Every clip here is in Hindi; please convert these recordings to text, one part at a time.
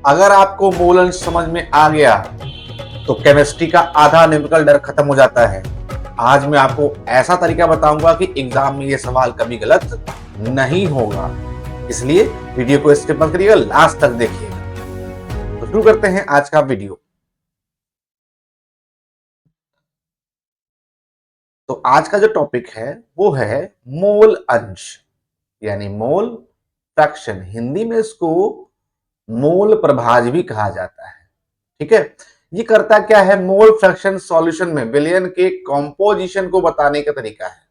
अगर आपको मोल अंश समझ में आ गया तो केमिस्ट्री का आधा न्यूमेरिकल डर खत्म हो जाता है। आज मैं आपको ऐसा तरीका बताऊंगा कि एग्जाम में ये सवाल कभी गलत नहीं होगा, इसलिए वीडियो को स्किप मत करिएगा, लास्ट तक देखिएगा। तो शुरू करते हैं आज का वीडियो। तो आज का जो टॉपिक है वो है मोल अंश, यानी मोल फ्रैक्शन। हिंदी में इसको मोल प्रभाज भी कहा जाता है। ठीक है, ये करता क्या है? मोल फ्रैक्शन सॉल्यूशन में विलयन के कॉम्पोजिशन को बताने का तरीका है।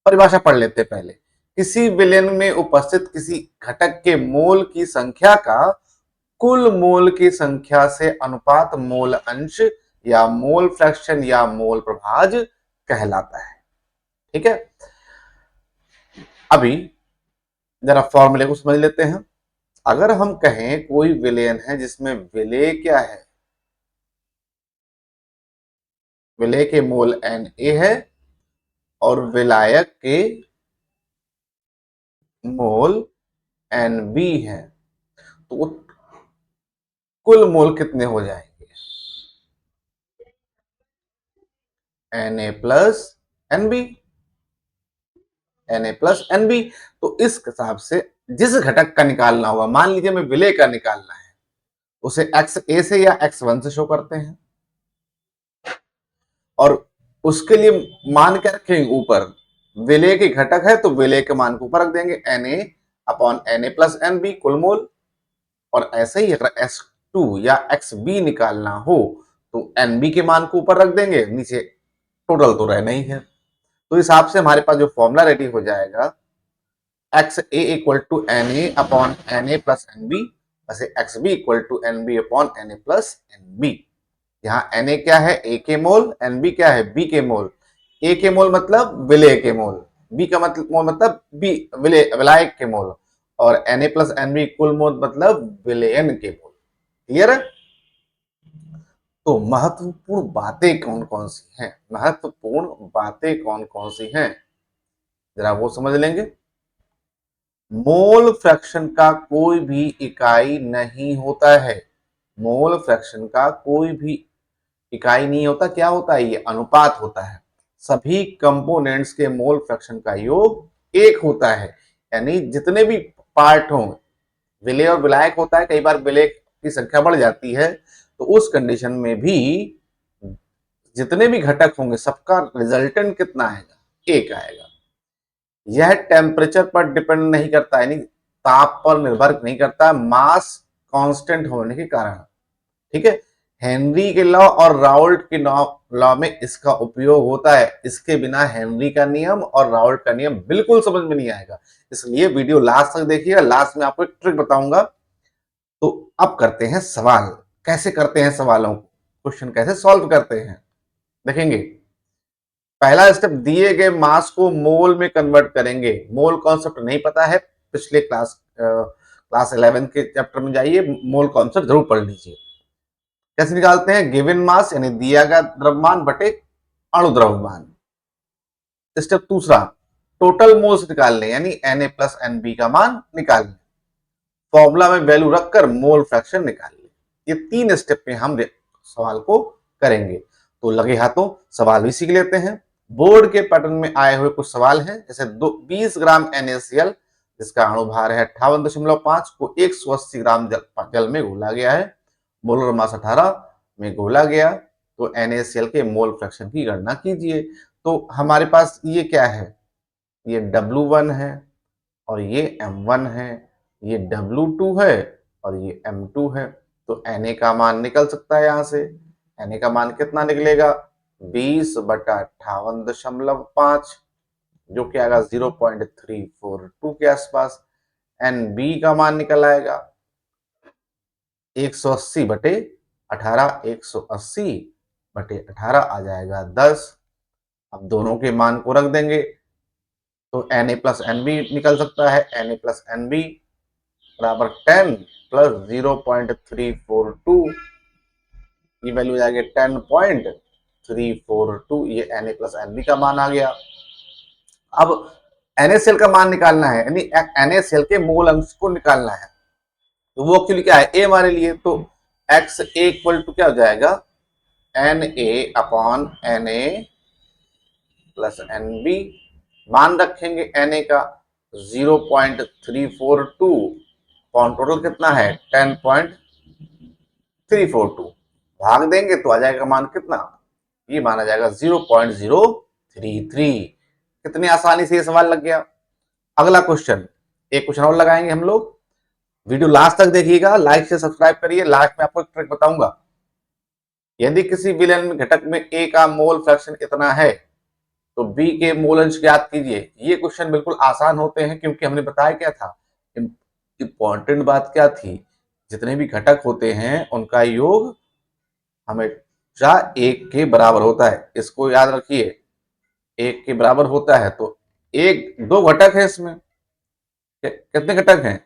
परिभाषा पढ़ लेते पहले। किसी विलयन में उपस्थित किसी घटक के मोल की संख्या का कुल मोल की संख्या से अनुपात मोल अंश या मोल फ्रैक्शन या मोल प्रभाज कहलाता है। ठीक है, अभी जरा फॉर्मूले को समझ लेते हैं। अगर हम कहें कोई विलयन है जिसमें विलेय क्या है, विलेय के मोल Na है और विलायक के मोल Nb है, तो कुल मोल कितने हो जाएंगे? Na plus Nb, Na plus Nb। तो इस हिसाब से जिस घटक का निकालना होगा, मान लीजिए हमें विलेय का निकालना है, उसे XA से या X1 से शो करते हैं और उसके लिए मान क्या रखेंगे? ऊपर विलेय के घटक है तो विलेय के मान को ऊपर रख देंगे, Na upon Na plus Nb कुल मोल। और ऐसे ही अगर X2 या Xb निकालना हो तो Nb के मान को ऊपर रख देंगे, नीचे टोटल तो रहना ही है। तो इस हिसाब से हमारे पास जो फॉर्मूला रेडी हो जाएगा, XA equal to Na upon Na plus Nb, वैसे XB equal to Nb upon Na plus Nb। यहाँ Na क्या है? A के मोल, Nb क्या है? B के मोल। A के मोल मतलब विलेय के मोल, B का मतलब B विलायक के मोल, और Na प्लस Nb कुल मोल मतलब विलयन के मोल। क्लियर है? तो महत्वपूर्ण बातें कौन कौन सी हैं? महत्वपूर्ण बातें कौन कौन सी हैं, जरा वो समझ लेंगे। मोल फ्रैक्शन का कोई भी इकाई नहीं होता है। मोल फ्रैक्शन का कोई भी इकाई नहीं होता। क्या होता है? ये अनुपात होता है। सभी कंपोनेंट्स के मोल फ्रैक्शन का योग एक होता है, यानी जितने भी पार्ट हों, विलेय और विलायक होता है, कई बार विलेय की संख्या बढ़ जाती है, तो उस कंडीशन में भी जितने भी घटक होंगे सबका रिजल्टेंट कितना आएगा? एक आएगा। यह टेम्परेचर पर डिपेंड नहीं करता, यानी ताप पर निर्भर नहीं करता, मास कांस्टेंट होने के कारण। ठीक है, हेनरी के लॉ और राउल्ट के लॉ में इसका उपयोग होता है। इसके बिना हेनरी का नियम और राउल्ट का नियम बिल्कुल समझ में नहीं आएगा, इसलिए वीडियो लास्ट तक देखिएगा। लास्ट में आपको एक ट्रिक बताऊंगा। तो अब करते हैं सवाल। कैसे करते हैं सवालों को, क्वेश्चन कैसे सॉल्व करते हैं, देखेंगे। पहला स्टेप, दिए गए मास को मोल में कन्वर्ट करेंगे। मोल कॉन्सेप्ट नहीं पता है, पिछले क्लास 11 के चैप्टर में जाइए, मोल कॉन्सेप्ट जरूर पढ़ लीजिए। कैसे निकालते हैं? गिवन मास यानी दिया गया द्रव्यमान बटे अणु द्रव्यमान। स्टेप दूसरा, टोटल मोल्स निकाल लें, यानी Na प्लस Nb का मान निकाल लें। फॉर्मूला में वैल्यू रखकर मोल फ्रैक्शन निकाल लें। ये 3 स्टेप में हम सवाल को करेंगे। तो लगे हाथों सवाल भी सीख लेते हैं। बोर्ड के पैटर्न में आए हुए कुछ सवाल हैं, जैसे 20 ग्राम NaCl जिसका अणु भार है 58.5 को 180 ग्राम जल में घोला गया है, मोलर मास 18 में घोला गया, तो NaCl के मोल फ्रैक्शन की गणना कीजिए। तो हमारे पास ये क्या है? ये W1 है और ये M1 है, ये W2 है और ये M2 है। तो Na का मान निकल सकता है यहाँ से। Na का मान कितना निकलेगा? 20/58.5, जो कि आएगा 0.342 के आसपास। Nb का मान निकल आएगा 180/18, 180/18 आ जाएगा 10। अब दोनों के मान को रख देंगे तो Na प्लस Nb निकल सकता है। Na प्लस Nb बराबर 10 प्लस 0.342, ये वैल्यू आ जाएगी 10.342। ये Na प्लस Nb का मान आ गया। अब NaCl का मान निकालना है, यानी NaCl के मोल अंश को निकालना है। तो वो एक्चुअली क्या है, ए हमारे लिए, तो एक्स ए इक्वल टू क्या हो जाएगा, N A upon N A plus N B. मान रखेंगे एन ए का 0.342, अपॉन टोटल कितना है 10.342, भाग देंगे तो आ जाएगा मान कितना, ये माना जाएगा 0.033। कितनी आसानी से ये सवाल लग गया। अगला क्वेश्चन, एक क्वेश्चन और लगाएंगे हम लोग, वीडियो लास्ट तक देखिएगा, लाइक से सब्सक्राइब करिए। लास्ट में आपको एक ट्रिक बताऊंगा। यदि किसी विलयन घटक में ए का मोल फ्रैक्शन इतना है तो बी के मोल अंश ज्ञात कीजिए। ये क्वेश्चन बिल्कुल आसान होते हैं, क्योंकि हमने बताया क्या था, इंपॉर्टेंट बात क्या थी, जितने भी घटक होते हैं उनका योग हमेशा एक के बराबर होता है। इसको याद रखिए, एक के बराबर होता है। तो एक दो घटक है इसमें, कितने घटक हैं,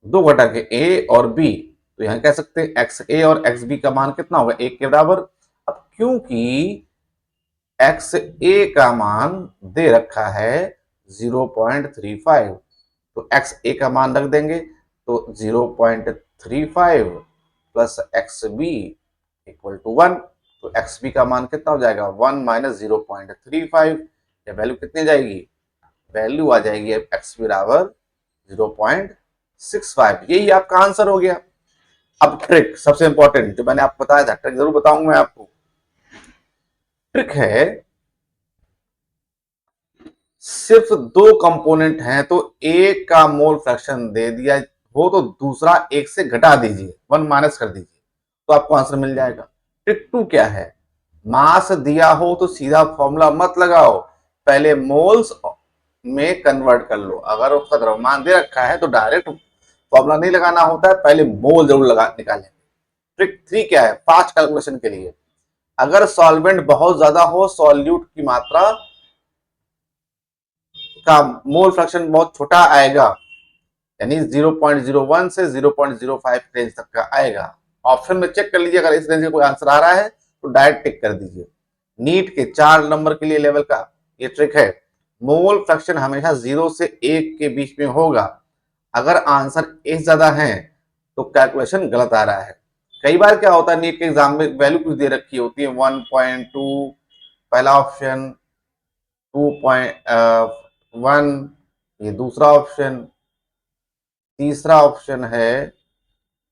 दो घटक है ए और बी, तो यहां कह सकते हैं एक्स ए और एक्स बी का मान कितना होगा, एक के बराबर। अब क्योंकि एक्स ए का मान दे रखा है 0.35, तो एक्स ए का मान रख देंगे, तो 0.35 plus X B equal to 1। तो एक्स बी का मान कितना हो जाएगा, 1 माइनस 0.35। ये वैल्यू कितनी जाएगी, वैल्यू आ जाएगी एक्स बराबर 0.65। यही आपका आंसर हो गया। अब ट्रिक सबसे इंपॉर्टेंट जो मैंने आपको बताया था, ट्रिक जरूर बताऊंगा मैं आपको। ट्रिक है, सिर्फ दो कंपोनेंट हैं तो एक का मोल फ्रैक्शन दे दिया हो तो दूसरा एक से घटा दीजिए, 1 माइनस कर दीजिए, तो आपको आंसर मिल जाएगा। ट्रिक 2 क्या है, मास दिया हो तो सीधा फॉर्मूला मत लगाओ, पहले मोल्स में कन्वर्ट कर लो। अगर उसका द्रव्यमान दे रखा है तो डायरेक्ट फॉर्मूला नहीं लगाना होता है, पहले मोल जरूर लगा निकालें। ट्रिक 3 क्या है, फास्ट कैलकुलेशन के लिए, अगर सॉल्वेंट बहुत ज्यादा हो, सॉल्यूट की मात्रा का मोल फ्रैक्शन बहुत छोटा आएगा, यानी 0.01 से 0.05 रेंज तक का आएगा। ऑप्शन में चेक कर लीजिए, अगर इस रेंज का कोई आंसर आ रहा है तो डायरेक्ट टिक कर दीजिए। नीट के 4 नंबर के लिए लेवल का ये ट्रिक है, मोल फ्रैक्शन हमेशा 0 से 1 के बीच में होगा। अगर आंसर एक ज्यादा है तो कैलकुलेशन गलत आ रहा है। कई बार क्या होता है, नीट के एग्जाम में वैल्यू कुछ दे रखी होती है, 1.2 पहला ऑप्शन, 2.1 ये दूसरा ऑप्शन, तीसरा ऑप्शन है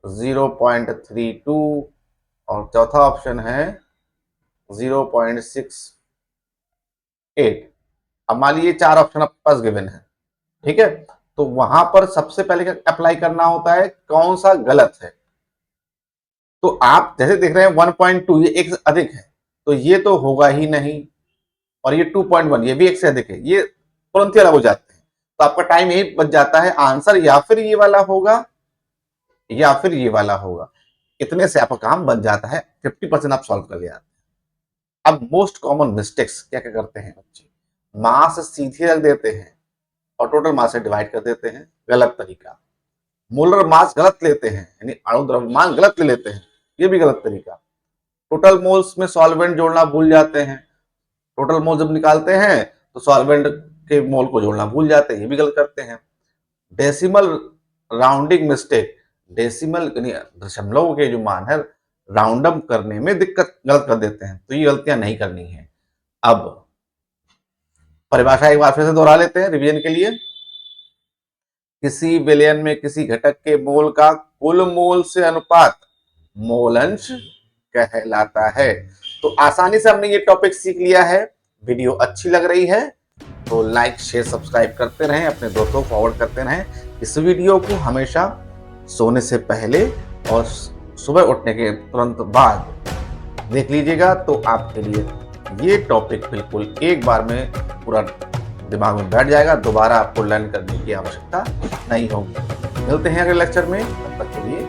0.32 और चौथा ऑप्शन है 0.68। अब मान लीजिए 4 ऑप्शन आपके पास गिवन है, ठीक है, तो वहां पर सबसे पहले क्या अप्लाई करना होता है, कौन सा गलत है। तो आप जैसे देख रहे हैं 1.2 ये एक से अधिक है, तो ये तो होगा ही नहीं, और ये 2.1 ये भी एक से अधिक है, ये तुरंत ही अलग हो जाते हैं। तो आपका टाइम यही बच जाता है, आंसर या फिर ये वाला होगा या फिर ये वाला होगा। इतने से आपका काम बन जाता है, 50% आप सॉल्व कर लिया। अब मोस्ट कॉमन मिस्टेक्स क्या क्या करते हैं बच्चे, मास सीधे रख देते हैं और टोटल मास से डिवाइड कर देते हैं, गलत तरीका। मोलर मास गलत लेते हैं, यानी अणु द्रव्यमान गलत ले लेते हैं, ये भी गलत तरीका। टोटल मोल्स में सॉल्वेंट जोड़ना भूल जाते हैं, टोटल मोल जब निकालते हैं तो सॉल्वेंट के मोल को जोड़ना भूल जाते हैं, ये भी गलत करते हैं। डेसिमल राउंडिंग मिस्टेक, डेसिमल दशमलव के जो मान है राउंड अप करने में दिक्कत गलत कर देते हैं, तो ये गलतियां नहीं करनी है। अब परिभाषा एक बार फिर से दोहरा लेते हैं रिवीजन के लिए। किसी विलयन में किसी घटक के मोल का कुल मोल से अनुपात मोल अंश कहलाता है। तो आसानी से हमने ये टॉपिक सीख लिया है। वीडियो अच्छी लग रही है तो लाइक शेयर सब्सक्राइब करते रहें, अपने दोस्तों को फॉरवर्ड करते रहें। इस वीडियो को हमेशा सोने से पहले और सुबह उठने के तुरंत बाद देख लीजिएगा, तो आपके लिए ये टॉपिक बिल्कुल एक बार में पूरा दिमाग में बैठ जाएगा, दोबारा आपको लर्न करने की आवश्यकता नहीं होगी। मिलते हैं अगले लेक्चर में, तब तक के लिए